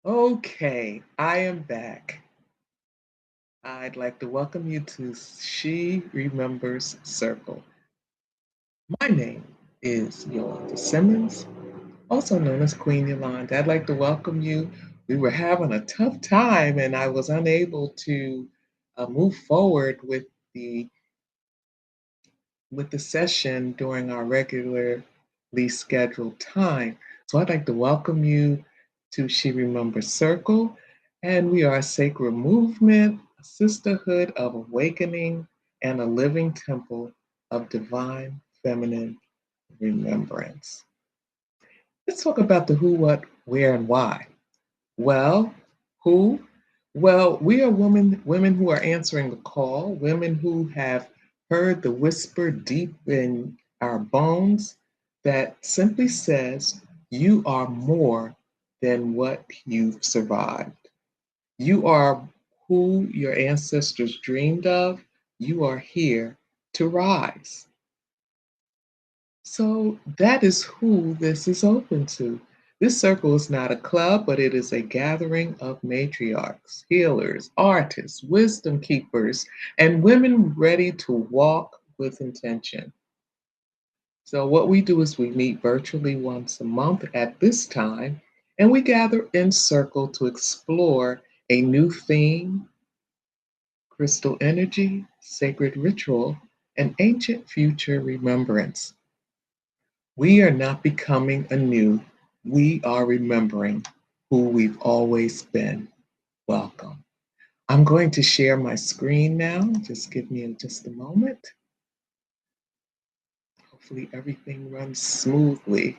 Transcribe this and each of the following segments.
Okay, I am back. I'd like to welcome you to She Remembers Circle. My name is Yolanda Simmons, also known as Queen Yolanda. I'd like to welcome you. We were having a tough time, and I was unable to move forward the session during our regularly scheduled time. So I'd like to welcome you to She Remembers Circle, and we are a sacred movement, a sisterhood of awakening, and a living temple of divine feminine remembrance. Let's talk about the who, what, where, and why. Well, who? Well, we are women who are answering the call, women who have heard the whisper deep in our bones that simply says, you are more than what you've survived. You are who your ancestors dreamed of. You are here to rise. So that is who this is open to. This circle is not a club, but it is a gathering of matriarchs, healers, artists, wisdom keepers, and women ready to walk with intention. So, what we do is we meet virtually once a month at this time, and we gather in circle to explore a new theme, crystal energy, sacred ritual, and ancient future remembrance. We are not becoming anew. We are remembering who we've always been. Welcome. I'm going to share my screen now. Just give me just a moment. Hopefully everything runs smoothly.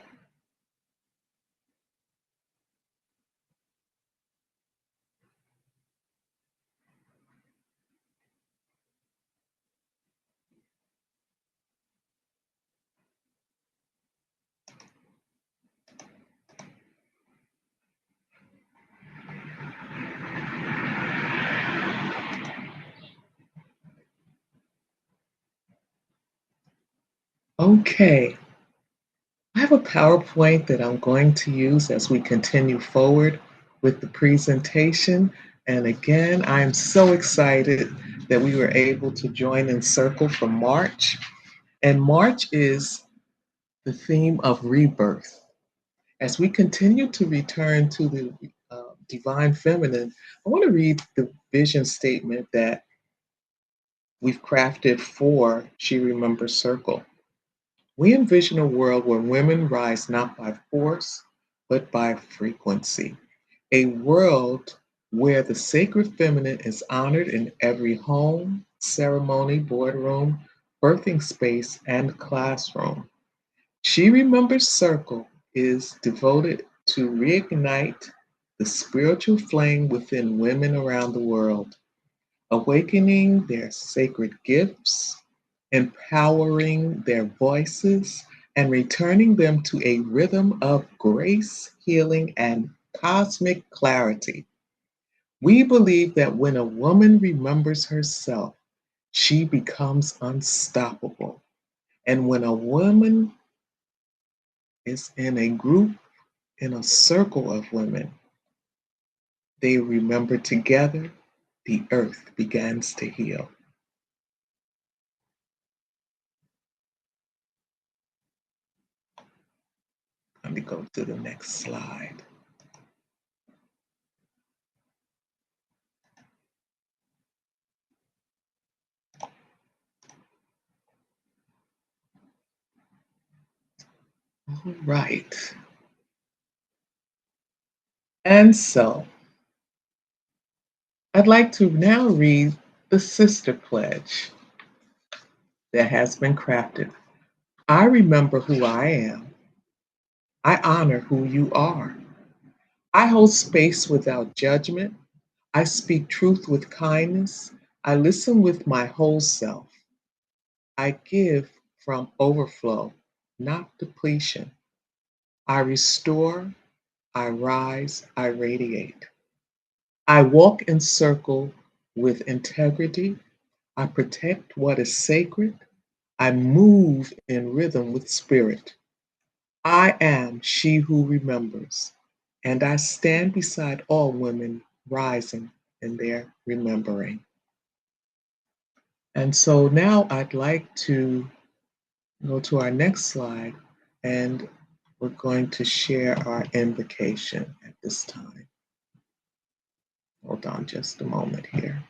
Okay, I have a PowerPoint that I'm going to use as we continue forward with the presentation. And again, I am so excited that we were able to join in Circle for March. And March is the theme of rebirth. As we continue to return to the divine feminine, I want to read the vision statement that we've crafted for She Remembers Circle. We envision a world where women rise not by force, but by frequency. A world where the sacred feminine is honored in every home, ceremony, boardroom, birthing space, and classroom. She Remembers Circle is devoted to reignite the spiritual flame within women around the world, awakening their sacred gifts, empowering their voices, and returning them to a rhythm of grace, healing, and cosmic clarity. We believe that when a woman remembers herself, she becomes unstoppable. And when a woman is in a group, in a circle of women, they remember together, the earth begins to heal. Let me go to the next slide. All right. And so I'd like to now read the sister pledge that has been crafted. I remember who I am. I honor who you are. I hold space without judgment. I speak truth with kindness. I listen with my whole self. I give from overflow, not depletion. I restore, I rise, I radiate. I walk in circle with integrity. I protect what is sacred. I move in rhythm with spirit. I am she who remembers. and I stand beside all women rising in their remembering. And so now I'd like to go to our next slide, and we're going to share our invocation at this time. Hold on just a moment here.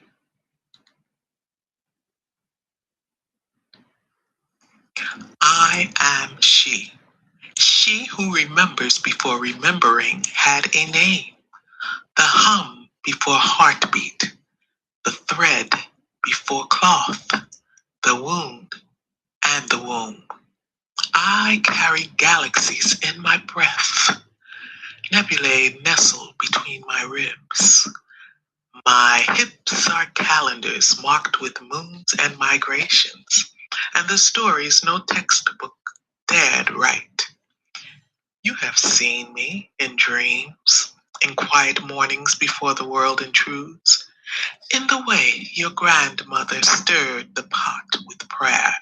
I am she. She who remembers before remembering had a name. The hum before heartbeat. The thread before cloth. The wound and the womb. I carry galaxies in my breath. Nebulae nestle between my ribs. My hips are calendars marked with moons and migrations, and the stories no textbook dared write. You have seen me in dreams, in quiet mornings before the world intrudes, in the way your grandmother stirred the pot with prayer,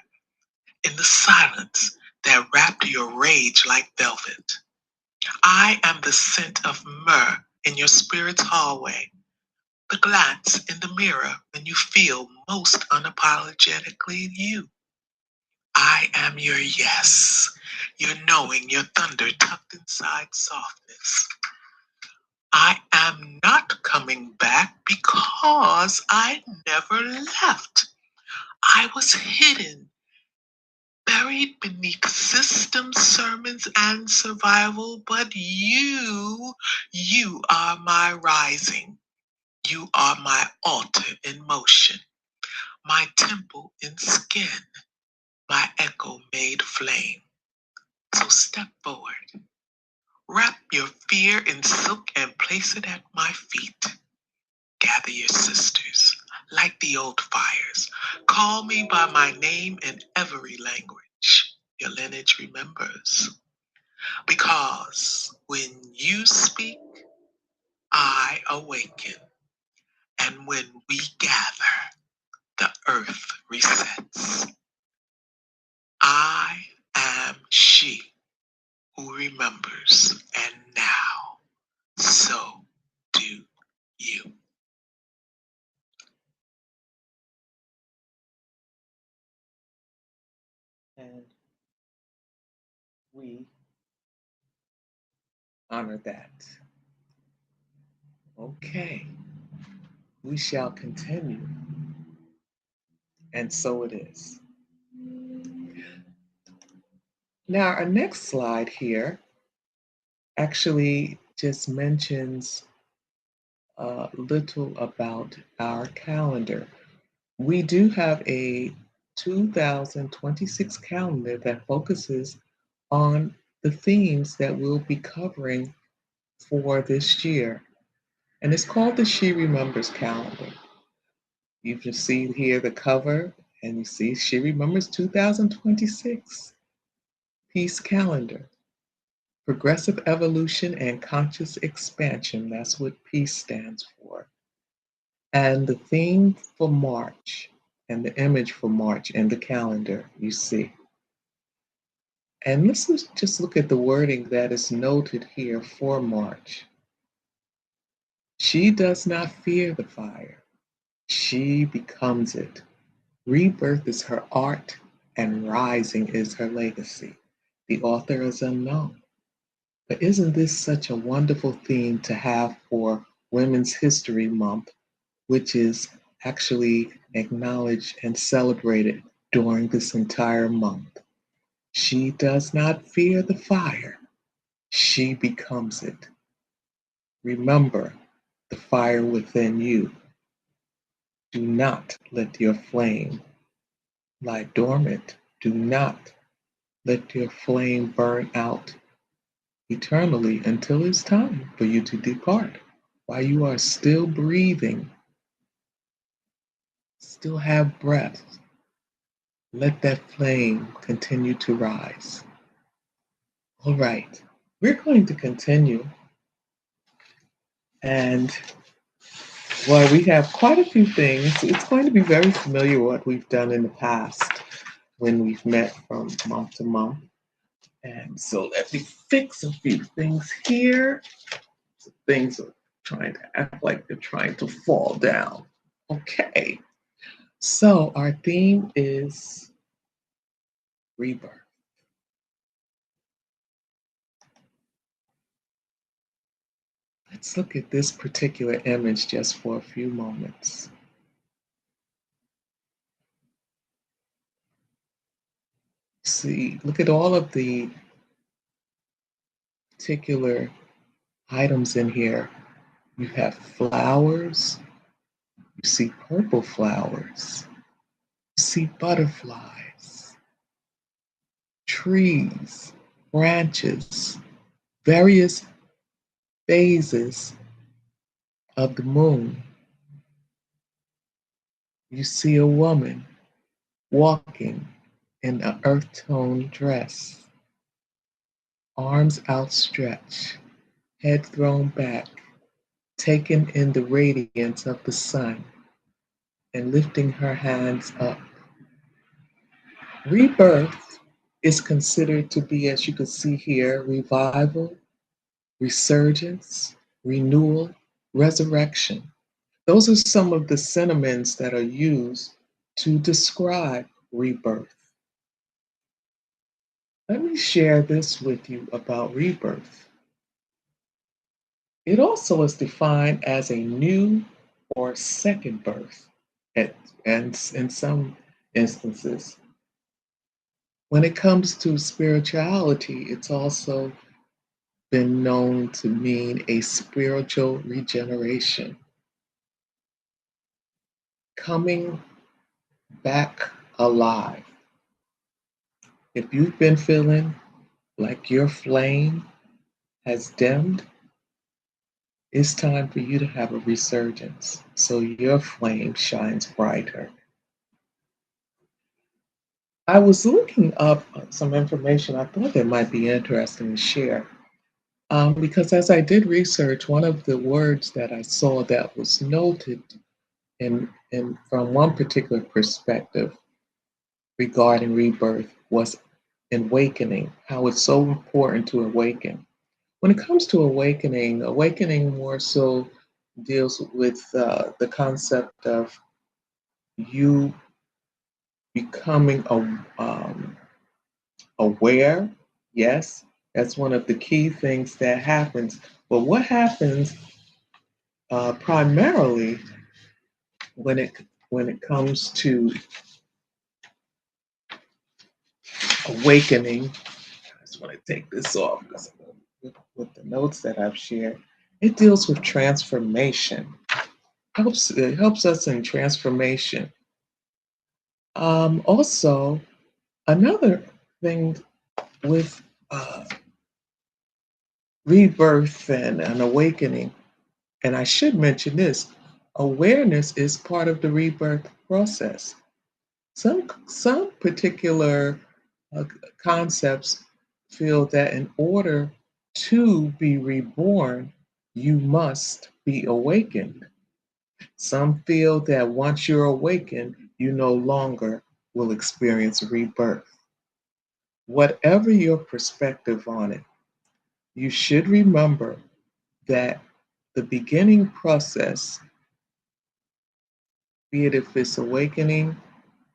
in the silence that wrapped your rage like velvet. I am the scent of myrrh in your spirit's hallway, the glance in the mirror when you feel most unapologetically you. I am your yes, your knowing, your thunder tucked inside softness. I am not coming back because I never left. I was hidden, buried beneath systems, sermons, and survival, but you are my rising. You are my altar in motion, my temple in skin, my echo made flame. So step forward, wrap your fear in silk and place it at my feet. Gather your sisters, light the old fires. Call me by my name in every language your lineage remembers. Because when you speak, I awaken. And when we gather, the earth resets. I am she who remembers, and now so do you. And we honor that. Okay, we shall continue. And so it is. Now, our next slide here actually just mentions a little about our calendar. We do have a 2026 calendar that focuses on the themes that we'll be covering for this year. And it's called the She Remembers calendar. You can see here the cover, and you see She Remembers 2026 Peace Calendar. Progressive evolution and conscious expansion. That's what peace stands for. And the theme for March and the image for March in the calendar you see. And let's just look at the wording that is noted here for March. She does not fear the fire. She becomes it. Rebirth is her art and rising is her legacy. The author is unknown. But isn't this such a wonderful theme to have for Women's History Month, which is actually acknowledged and celebrated during this entire month? She does not fear the fire. She becomes it. Remember the fire within you. Do not let your flame lie dormant. Do not let your flame burn out eternally until it's time for you to depart. While you are still breathing, still have breath, let that flame continue to rise. All right, we're going to continue. And while we have quite a few things, it's going to be very familiar what we've done in the past when we've met from month to month. And so let me fix a few things here. Things are trying to act like they're trying to fall down. Okay, so our theme is rebirth. Let's look at this particular image just for a few moments. See, look at all of the particular items in here. You have flowers, you see purple flowers, you see butterflies, trees, branches, various phases of the moon. You see a woman walking in an earth tone dress, arms outstretched, head thrown back, taking in the radiance of the sun and lifting her hands up. Rebirth is considered to be, as you can see here, revival, resurgence, renewal, resurrection. Those are some of the synonyms that are used to describe rebirth. Let me share this with you about rebirth. It also is defined as a new or second birth, and in some instances. When it comes to spirituality, it's also been known to mean a spiritual regeneration, coming back alive. If you've been feeling like your flame has dimmed, it's time for you to have a resurgence so your flame shines brighter. I was looking up some information I thought that might be interesting to share. Because as I did research, one of the words that I saw that was noted in from one particular perspective regarding rebirth was awakening, how it's so important to awaken. When it comes to awakening, awakening more so deals with the concept of you becoming aware. Yes, that's one of the key things that happens. But what happens primarily when it comes to awakening? I just want to take this off because with the notes that I've shared, it deals with transformation. It helps us in transformation. Also, another thing with rebirth and an awakening, and I should mention this, awareness is part of the rebirth process. Some particular uh, concepts feel that in order to be reborn, you must be awakened. Some feel that once you're awakened, you no longer will experience rebirth. Whatever your perspective on it, you should remember that the beginning process, be it if it's awakening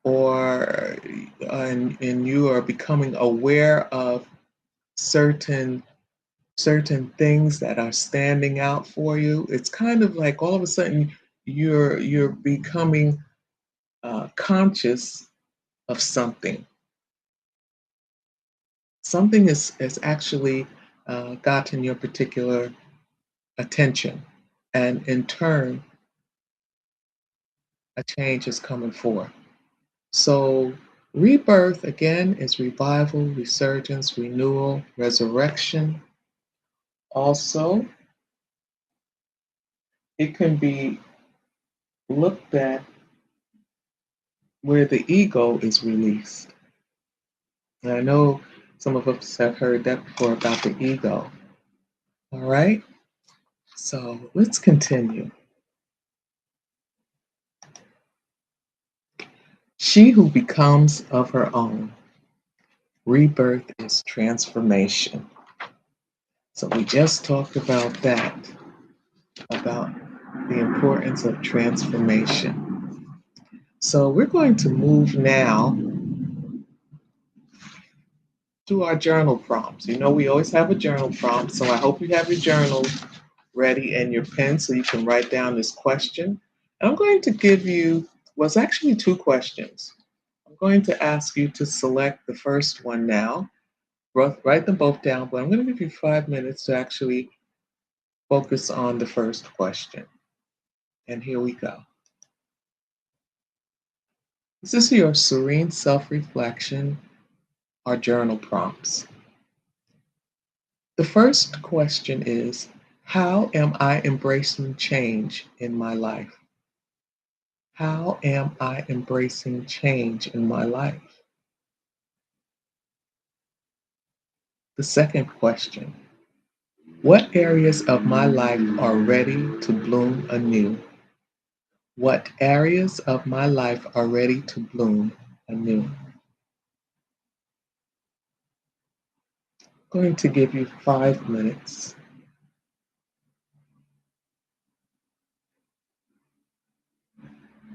or and you are becoming aware of certain certain things that are standing out for you, it's kind of like all of a sudden you're becoming conscious of something. Something is actually gotten your particular attention, and in turn, a change is coming forth. So, rebirth again is revival, resurgence, renewal, resurrection. Also, it can be looked at where the ego is released. And I know some of us have heard that before about the ego. All right, so let's continue. She who becomes of her own. Rebirth is transformation. So we just talked about that, about the importance of transformation. So we're going to move now to our journal prompts. You know, we always have a journal prompt, so I hope you have your journal ready and your pen so you can write down this question. And I'm going to give you, well, it's actually two questions. I'm going to ask you to select the first one now. Write them both down, but I'm going to give you 5 minutes to actually focus on the first question. And here we go. This is your serene self reflection or journal prompts. The first question is, how am I embracing change in my life? How am I embracing change in my life? The second question, what areas of my life are ready to bloom anew? What areas of my life are ready to bloom anew? I'm going to give you 5 minutes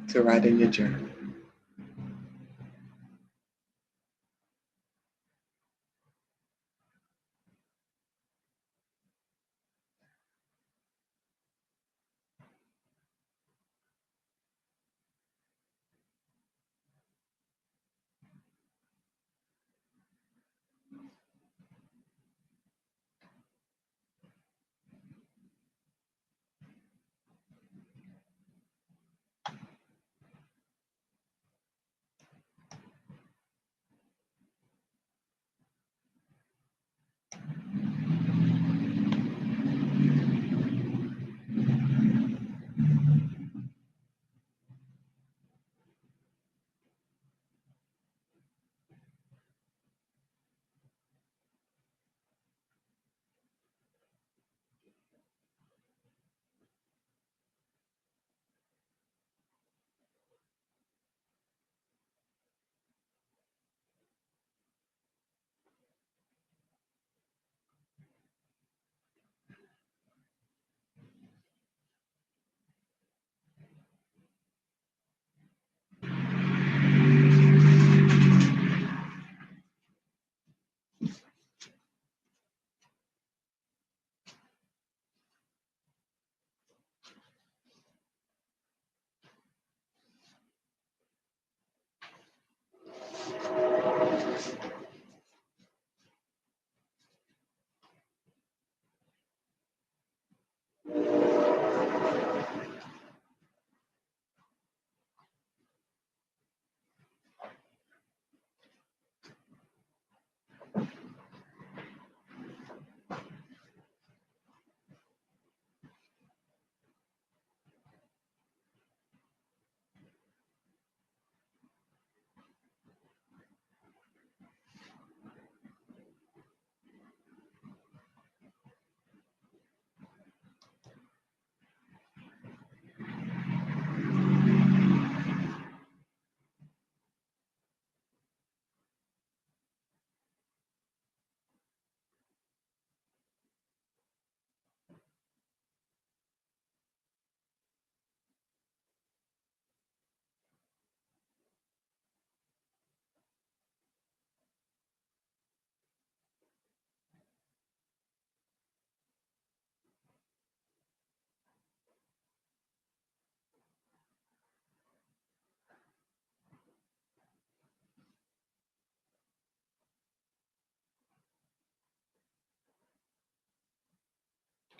to write in your journal.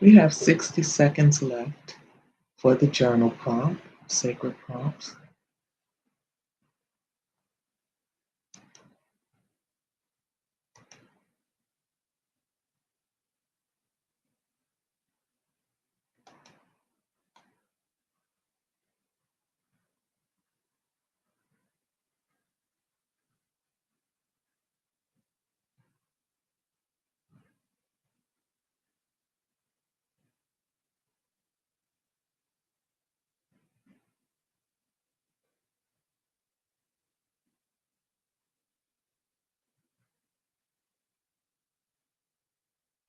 We have 60 seconds left for the journal prompt, sacred prompts.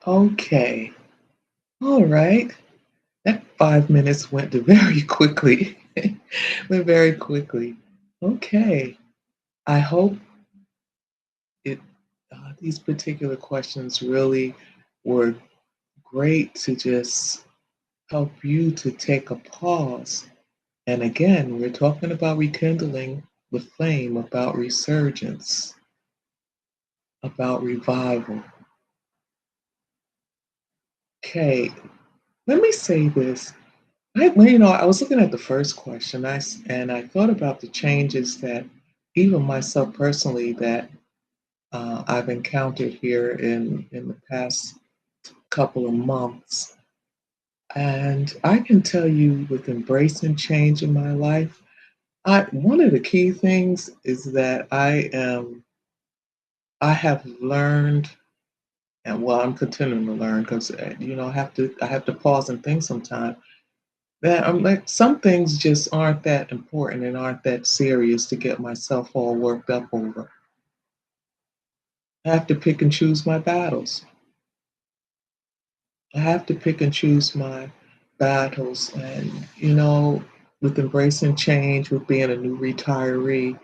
Okay. All right. That 5 minutes went very quickly. Went very quickly. Okay. I hope it these particular questions really were great to just help you to take a pause. And again, we're talking about rekindling the flame, about resurgence, about revival. Okay, let me say this. I was looking at the first question, and I thought about the changes that even myself personally that I've encountered here in the past couple of months. And I can tell you, with embracing change in my life, one of the key things is that I have learned, and well, I'm continuing to learn because I have to pause and think sometimes that I'm like some things just aren't that important and aren't that serious to get myself all worked up over. I have to pick and choose my battles. I have to pick and choose my battles, and with embracing change, with being a new retiree,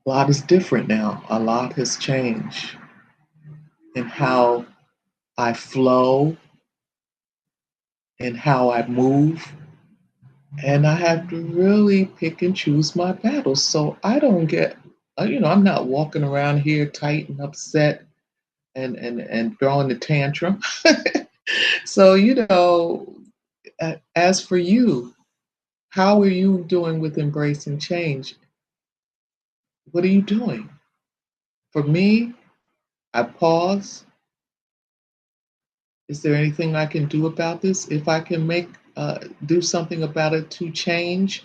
a lot is different now. A lot has changed in how I flow and how I move. And I have to really pick and choose my battles so I don't get, I'm not walking around here tight and upset and throwing the tantrum. So, as for you, how are you doing with embracing change? What are you doing? For me, I pause. Is there anything I can do about this? If I can do something about it to change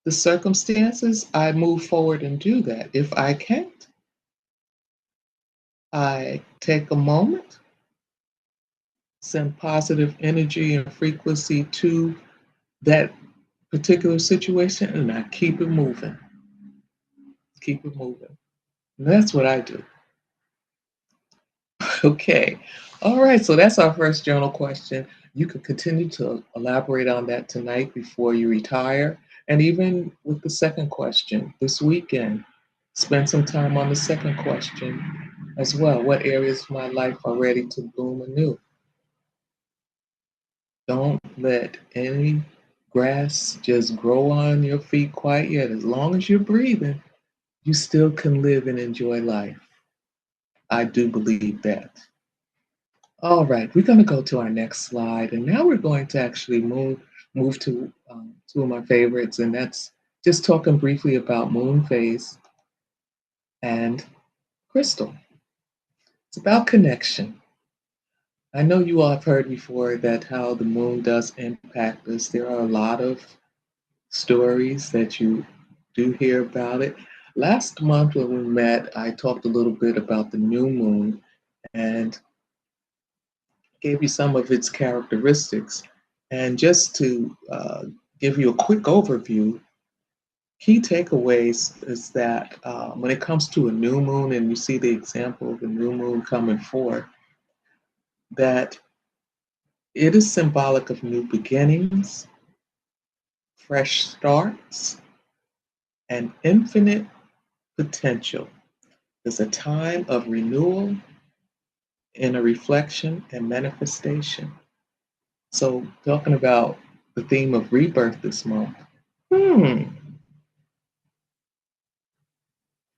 the circumstances, I move forward and do that. If I can't, I take a moment, send positive energy and frequency to that particular situation, and I keep it moving. Keep it moving. And that's what I do. Okay. All right. So that's our first journal question. You can continue to elaborate on that tonight before you retire. And even with the second question this weekend, spend some time on the second question as well. What areas of my life are ready to bloom anew? Don't let any grass just grow on your feet quite yet. As long as you're breathing, you still can live and enjoy life. I do believe that. All right, we're going to go to our next slide, and now we're going to actually move to two of my favorites, and that's just talking briefly about moon phase and crystal. It's about connection. I know you all have heard before that how the moon does impact us. There are a lot of stories that you do hear about it. Last month when we met, I talked a little bit about the new moon and gave you some of its characteristics. And just to give you a quick overview, key takeaways is that when it comes to a new moon, and you see the example of the new moon coming forth, that it is symbolic of new beginnings, fresh starts, and infinite potential. It's a time of renewal, inner reflection, and manifestation. So, talking about the theme of rebirth this month. Hmm.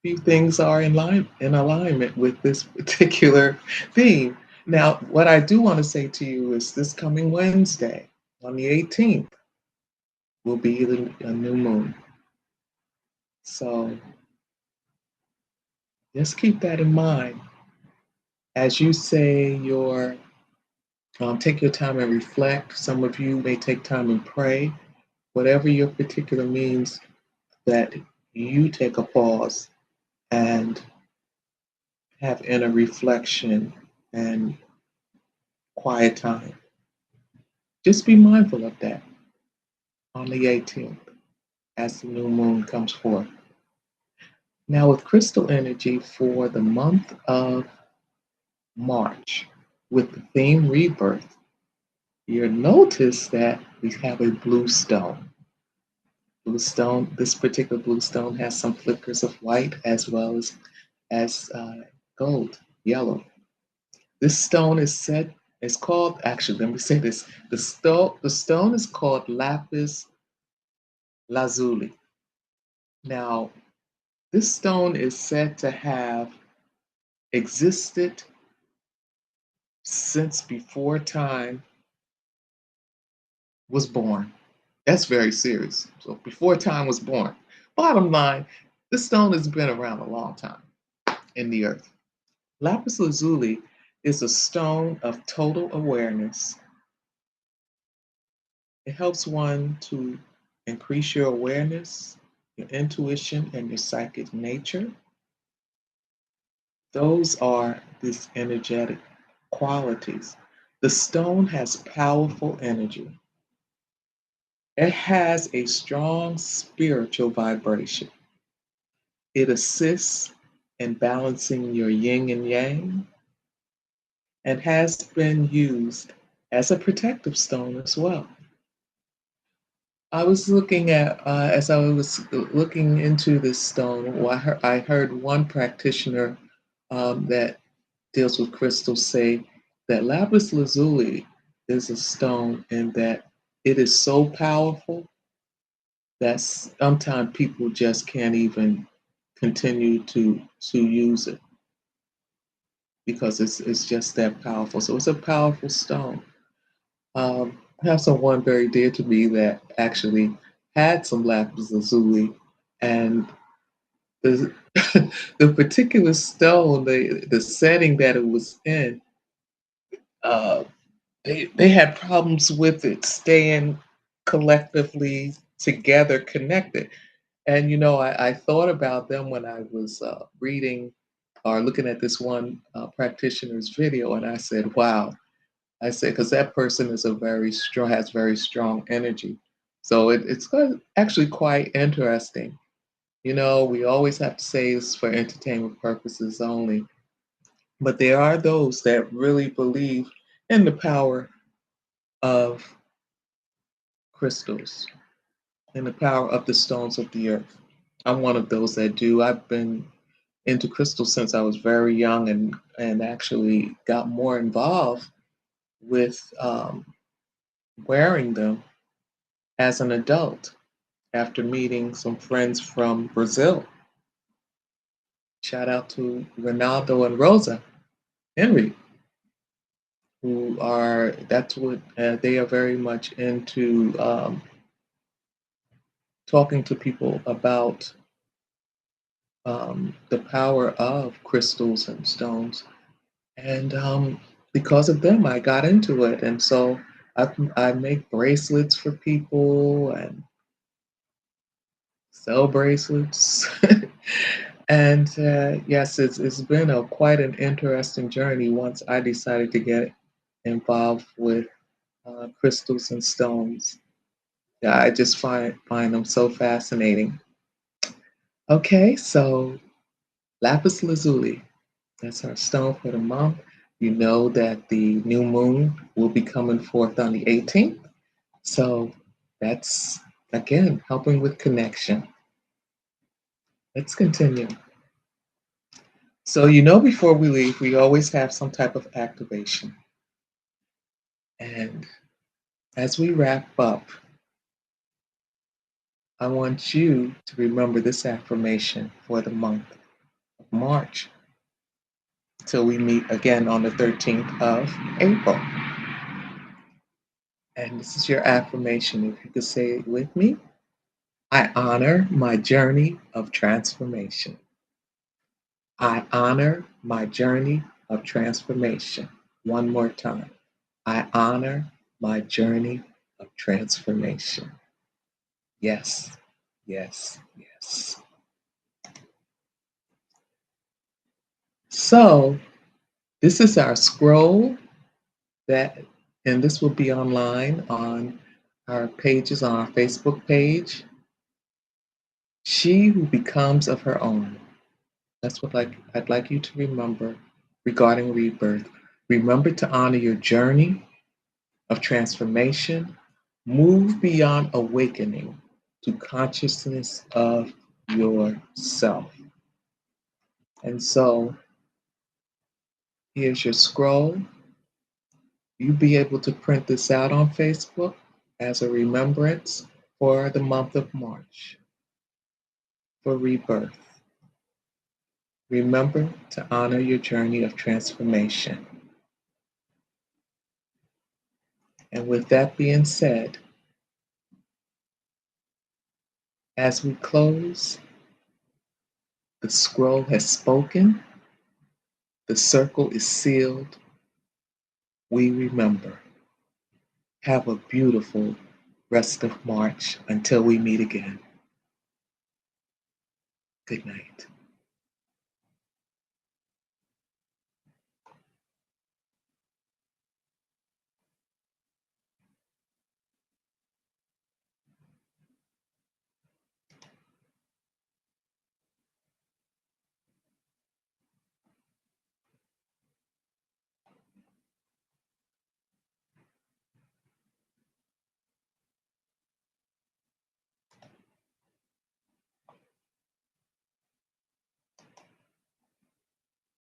Few things are in alignment with this particular theme. Now, what I do want to say to you is this coming Wednesday, on the 18th, will be a new moon. So just keep that in mind as you say take your time and reflect. Some of you may take time and pray. Whatever your particular means, that you take a pause and have inner reflection and quiet time. Just be mindful of that on the 18th as the new moon comes forth. Now, with crystal energy for the month of March with the theme Rebirth, you'll notice that we have a blue stone. Blue stone, this particular blue stone has some flickers of white as well as gold, yellow. This stone is said, it's called, actually, let me say this. The stone is called lapis lazuli. Now, this stone is said to have existed since before time was born. That's very serious. So before time was born. Bottom line, this stone has been around a long time in the earth. Lapis lazuli is a stone of total awareness. It helps one to increase your awareness, your intuition, and your psychic nature. Those are these energetic qualities. The stone has powerful energy. It has a strong spiritual vibration. It assists in balancing your yin and yang and has been used as a protective stone as well. I was looking at, as I was looking into this stone, well, I heard one practitioner that deals with crystals say that lapis lazuli is a stone and that it is so powerful that sometimes people just can't even continue to use it because it's just that powerful. So it's a powerful stone. I have someone very dear to me that actually had some lapis lazuli, and the the particular stone, the setting that it was in, uh, they had problems with it staying collectively together, connected. And I thought about them when I was reading or looking at this one practitioner's video, and I said, "Wow." I said, because that person is a very strong, has very strong energy. So actually quite interesting. We always have to say it's for entertainment purposes only, but there are those that really believe in the power of crystals and the power of the stones of the earth. I'm one of those that do. I've been into crystals since I was very young and actually got more involved with wearing them as an adult after meeting some friends from Brazil. Shout out to Ronaldo and Rosa Henry, who are, that's what they are very much into talking to people about the power of crystals and stones. And because of them, I got into it. And so I make bracelets for people and sell bracelets. And yes, it's been quite an interesting journey once I decided to get involved with crystals and stones. Yeah, I just find them so fascinating. Okay, so lapis lazuli, that's our stone for the month. You know that the new moon will be coming forth on the 18th. So that's, again, helping with connection. Let's continue. So, before we leave, we always have some type of activation. And as we wrap up, I want you to remember this affirmation for the month of March till we meet again on the 13th of April. And this is your affirmation. If you could say it with me, I honor my journey of transformation. I honor my journey of transformation. One more time. I honor my journey of transformation. Yes, yes, yes. So, this is our scroll that, and this will be online on our pages on our Facebook page. She who becomes of her own. That's what I'd like you to remember. regarding rebirth. Remember to honor your journey of transformation. Move beyond awakening to consciousness of yourself. And so here's your scroll. You'll be able to print this out on Facebook as a remembrance for the month of March for rebirth. Remember to honor your journey of transformation. And with that being said, as we close, the scroll has spoken, the circle is sealed, we remember. Have a beautiful rest of March until we meet again. Good night.